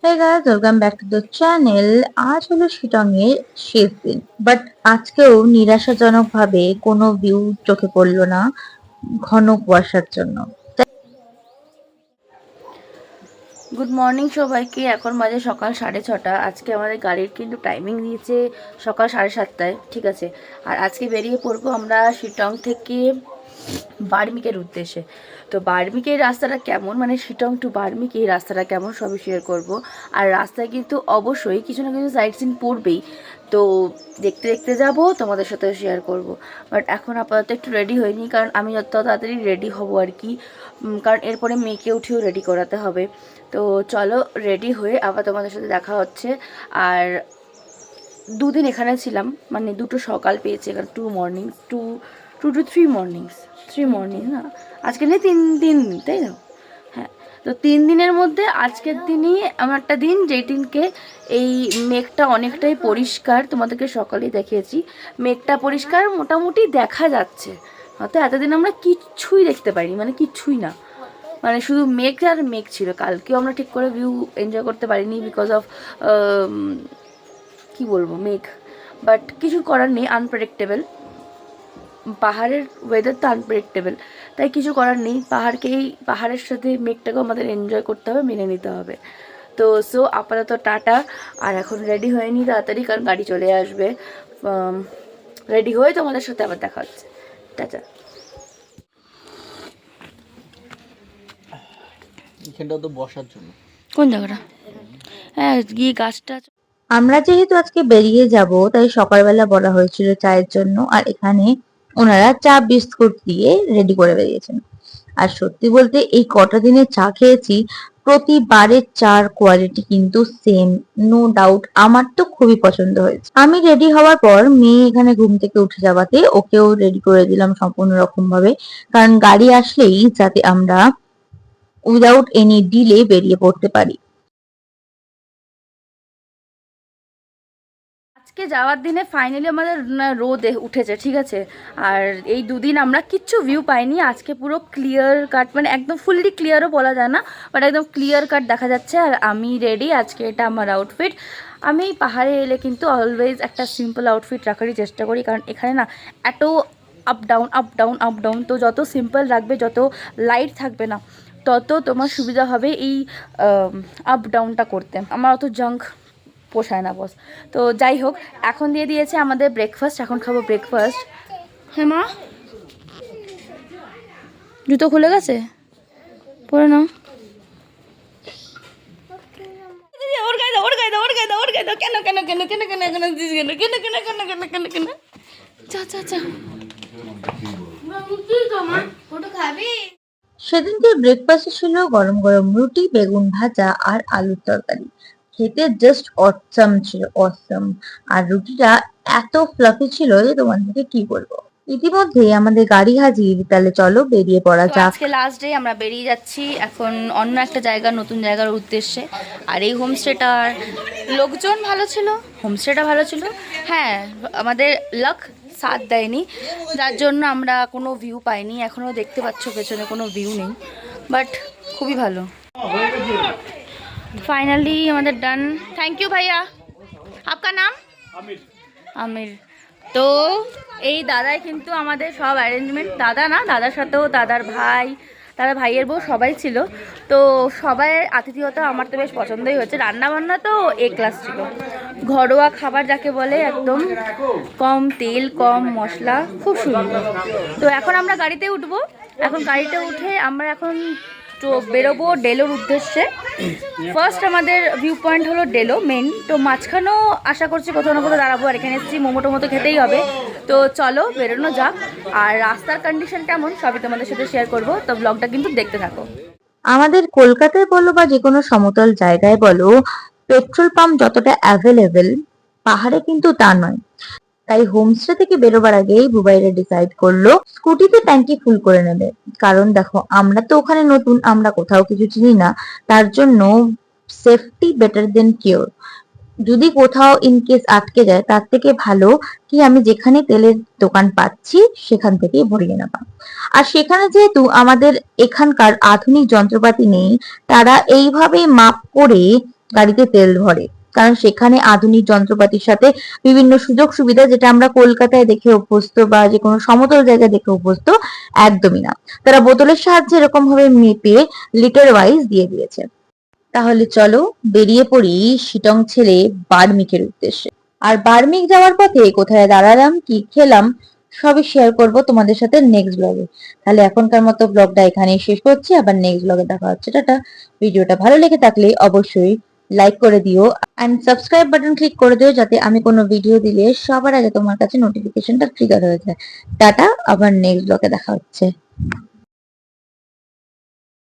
Hey guys, welcome back to the channel. আজ হলো শিলং এর শেষ দিন, বাট আজকেও নিরাশাজনকভাবে কোনো ভিউ চোখে পড়লো না ঘন কুয়াশার জন্য। গুড মর্নিং সবাইকে। এখন বাজে সকাল 6:30। আজকে আমাদের গাড়ির কিন্তু টাইমিং দিয়েছে সকাল 7:30টায়, ঠিক আছে। আর আজকে বেরিয়ে পড়বো আমরা শিলং থেকে বার্মিকের উদ্দেশ্যে। তো বার্মিকের রাস্তাটা কেমন, মানে শিলং টু বার্মিক এই রাস্তাটা কেমন সবই শেয়ার করব। আর রাস্তায় কিন্তু অবশ্যই কিছু না কিছু সাইট সিন পড়বেই, তো দেখতে দেখতে যাব, তোমাদের সাথে শেয়ার করব। বাট এখন আপাতত একটু রেডি হয়নি, কারণ আমি যত তাড়াতাড়ি রেডি হব আর কি, কারণ এরপরে মেয়েকে উঠেও রেডি করাতে হবে। তো চলো রেডি হয়ে আবার তোমাদের সাথে দেখা হচ্ছে। আর দুদিন এখানে ছিলাম, মানে দুটো সকাল পেয়েছি এখানে, টু টু 3 মর্নিংস, 3 মর্নিং না, আজকে নেই 3 দিন, তাই না? হ্যাঁ। তো 3 দিনের মধ্যে আজকের দিনই আমার একটা দিন, যেই দিনকে এই মেঘটা অনেকটাই পরিষ্কার, তোমাদেরকে সকালেই দেখিয়েছি। মেঘটা পরিষ্কার মোটামুটি দেখা যাচ্ছে, হয়তো এতদিন আমরা কিচ্ছুই দেখতে পাইনি, মানে কিচ্ছুই না, মানে শুধু মেঘ আর মেঘ ছিল। কালকেও আমরা ঠিক করে ভিউ এনজয় করতে পারিনি বিকজ অফ কি বলবো, মেঘ। বাট কিছু করার নেই, আনপ্রেডিক্টেবল। পাহাড়ের ওয়েদার তো আনপ্রেডিক্টেবল, তাই কিছু করার নেই। পাহাড়ের সাথে মেঘটাকেও আমাদের এনজয় করতে হবে, মেনে নিতে হবে। তো সো আপাতত টাটা। আর এখন রেডি হয়ে নিই তাড়াতাড়ি, কারণ গাড়ি চলে আসবে। রেডি হয়ে তোমাদের সাথে আবার দেখা হচ্ছে। টাটা। এখানটাও তো বসার জন্য। কোন জায়গাটা? হ্যাঁ, গিয়ে গাছটা। আমরা যেহেতু আজকে বেরিয়ে যাব, তাই সকালবেলা বলা হয়েছিল চায়ের জন্য, আর এখানে ওনারা চা বিস্কুট দিয়ে রেডি করে বেরিয়েছেন। আর সত্যি বলতে এই কটা দিনে চা খেয়েছি, প্রতিবারের চার কোয়ালিটি কিন্তু সেম, নো ডাউট। আমার তো খুবই পছন্দ হয়েছে। আমি রেডি হওয়ার পর মেয়ে এখানে ঘুম থেকে উঠে যাওয়াতে ওকেও রেডি করে দিলাম সম্পূর্ণ রকম ভাবে, কারণ গাড়ি আসলেই যাতে আমরা উইদাউট এনি ডিলে বেরিয়ে পড়তে পারি। আজকে যাওয়ার দিনে ফাইনালি আমাদের রোদ উঠেছে, ঠিক আছে। আর এই দুদিন আমরা কিচ্ছু ভিউ পাইনি, আজকে পুরো ক্লিয়ার কাট, মানে একদম ফুললি ক্লিয়ারও বলা যায় না, বাট একদম ক্লিয়ার কাট দেখা যাচ্ছে। আর আমি রেডি, আজকে এটা আমার আউটফিট। আমি পাহাড়ে এলে কিন্তু অলওয়েজ একটা সিম্পল আউটফিট রাখারই চেষ্টা করি, কারণ এখানে না এত up down up down up down, তো যত সিম্পল রাখবে, যত লাইট থাকবে না, তত তোমার সুবিধা হবে এই আপ ডাউনটা করতে। আমার অত জাঙ্ক পোষায় না বস। তো যাই হোক, এখন দিয়ে দিয়েছে আমাদের ব্রেকফাস্ট, এখন খাবো ব্রেকফাস্ট। হ্যাঁ মা, জুতো খুলে গেছে, পরে নাও। ওর গায়ে দাও, ওর গায়ে দাও, ওর গায়ে দাও, ওর গায়ে দাও। কেন কেন কেন কেন কেন কেন দিস কেন কেন কেন কেন কেন কেন কেন? চা চা চা। সেদিনকে ব্রেকফাস্টে ছিল গরম গরম রুটি, বেগুন ভাজা আর আলুর তরকারি। খেতে জাস্ট অসম ছিল, অসম। আর রুটিটা এত ফ্লাফি ছিল যে তোমাদেরকে কি বলবো। ইতিমধ্যে আমাদের গাড়ি হাজির, তাহলে চলো বেরিয়ে পড়া তো যাক। আজকে লাস্ট ডে, আমরা বেরিয়ে যাচ্ছি এখন অন্য একটা জায়গা, নতুন জায়গার উদ্দেশ্যে। আর এই হোমস্টেটার লোকজন ভালো ছিল, হোমস্টেটা ভালো ছিল। হ্যাঁ, আমাদের লাক সাথ দেয়নি, যার জন্য আমরা কোনো ভিউ পাইনি। এখনও দেখতে পাচ্ছ পেছনে কোনো ভিউ নেই, বাট খুবই ভালো। ফাইনালি আমাদের ডান। থ্যাংক ইউ ভাইয়া। আপনার নাম? আমির। তো এই দাদাই কিন্তু আমাদের সব অ্যারেঞ্জমেন্ট, দাদা না, দাদার সাথেও দাদার ভাই, দাদার ভাইয়ের বউ সবাই ছিল। তো সবাই আতিথেয়তা আমার তো বেশ পছন্দই হয়েছে। রান্নাবান্না তো এ ক্লাস ছিল, ঘরোয়া খাবার যাকে বলে, একদম কম তেল কম মশলা, খুব সুন্দর। তো এখন আমরা গাড়িতে উঠবো। এখন গাড়িতে উঠে আমরা এখন তো বেরোবো ডেলোর উদ্দেশ্যে। ফার্স্ট আমাদের ভিউ পয়েন্ট হলো ডেলো মেন, তো মাঝখানেও আশা করছি কোথাও না কোথাও দাঁড়াবো। আর এখানে এসেছি, মোমো টোমো তো খেতেই হবে। তো চলো বেরোনো যাক। আর রাস্তার কন্ডিশন কেমন সবই তোমাদের সাথে শেয়ার করবো, তো ব্লগটা কিন্তু দেখতে থাকো। আমাদের কলকাতায় বলো বা যে কোনো সমতল জায়গায় বলো, পেট্রোল পাম্প যতটা অ্যাভেলেবেল, পাহাড়ে কিন্তু তা নয়। তাই হোমস্টে থেকে বেরোবার আগেই বুবাইরা ডিসাইড করলো স্কুটিতে ট্যাঙ্কি ফুল করে নেবে। কারণ দেখো, আমরা তো ওখানে নতুন, আমরা কোথাও কিছু চিনি না, তার জন্য সেফটি বেটার দেন কিওর। যদি কোথাও ইন কেস আটকে যায়, তার থেকে ভালো কি আমি যেখানে তেলের দোকান পাচ্ছি সেখান থেকেই ভরিয়ে নেবা। আর সেখানে যেহেতু আমাদের এখানকার আধুনিক যন্ত্রপাতি নেই, তারা এইভাবে মাপ করে গাড়িতে তেল ভরে, কারণ সেখানে আধুনিক যন্ত্রপাতির সাথে বিভিন্ন সুযোগ সুবিধা, যেটা আমরা কলকাতায় দেখে অভ্যস্ত বা যে কোনো সমতল জায়গায় দেখে অভ্যস্ত, একদমই না। তারা বোতলের সাহায্যে এরকম ভাবে মেপে লিটার ওয়াইজ দিয়ে দিয়েছে। তাহলে চলো বেরিয়ে পড়ি শিটং ছেড়ে বার্মিকের উদ্দেশ্যে। আর বার্মিক যাওয়ার পথে কোথায় দাঁড়ালাম, কি খেলাম, সবই শেয়ার করব তোমাদের সাথে নেক্সট ব্লগে। তাহলে এখনকার মতো ব্লগটা এখানেই শেষ করছি, আবার নেক্সট ব্লগে দেখা হচ্ছে। টাটা। ভিডিওটা ভালো লেগে থাকলে অবশ্যই লাইক করে দিও এন্ড সাবস্ক্রাইব বাটন ক্লিক করে দিও, যাতে আমি কোনো ভিডিও দিলে সবার আগে তোমার কাছে নোটিফিকেশনটা ট্রিগার হয়ে যায়। টাটা, আবার নেক্সট ব্লগে দেখা হচ্ছে।